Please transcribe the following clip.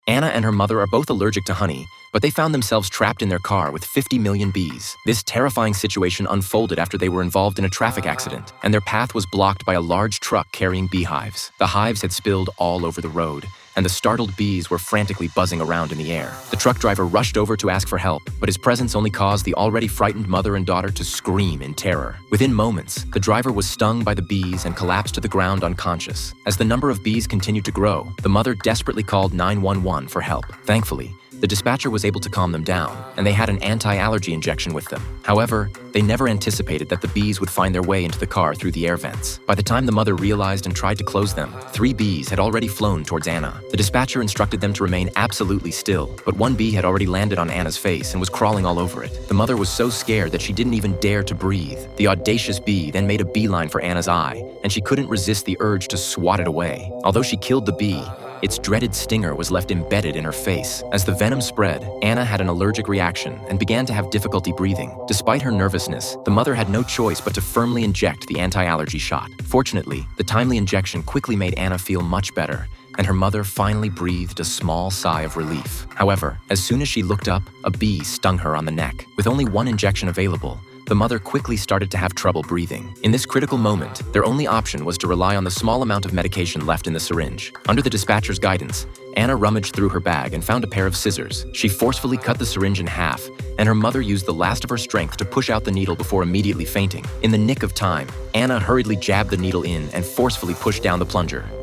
Anna and her mother are both allergic to honey, but they found themselves trapped in their car with 50 million bees. This terrifying situation unfolded after they were involved in a traffic accident, and their path was blocked by a large truck carrying beehives. The hives had spilled all over the road, and the startled bees were frantically buzzing around in the air. The truck driver rushed over to ask for help, but his presence only caused the already frightened mother and daughter to scream in terror. Within moments, the driver was stung by the bees and collapsed to the ground unconscious. As the number of bees continued to grow, the mother desperately called 911 for help. Thankfully, the dispatcher was able to calm them down, and they had an anti-allergy injection with them. However, they never anticipated that the bees would find their way into the car through the air vents. By the time the mother realized and tried to close them, 3 bees had already flown towards Anna. The dispatcher instructed them to remain absolutely still, but 1 bee had already landed on Anna's face and was crawling all over it. The mother was so scared that she didn't even dare to breathe. The audacious bee then made a beeline for Anna's eye, and she couldn't resist the urge to swat it away. Although she killed the bee, its dreaded stinger was left embedded in her face. As the venom spread, Anna had an allergic reaction and began to have difficulty breathing. Despite her nervousness, the mother had no choice but to firmly inject the anti-allergy shot. Fortunately, the timely injection quickly made Anna feel much better, and her mother finally breathed a small sigh of relief. However, as soon as she looked up, a bee stung her on the neck. With only 1 injection available, the mother quickly started to have trouble breathing. In this critical moment, their only option was to rely on the small amount of medication left in the syringe. Under the dispatcher's guidance, Anna rummaged through her bag and found a pair of scissors. She forcefully cut the syringe in half, and her mother used the last of her strength to push out the needle before immediately fainting. In the nick of time, Anna hurriedly jabbed the needle in and forcefully pushed down the plunger.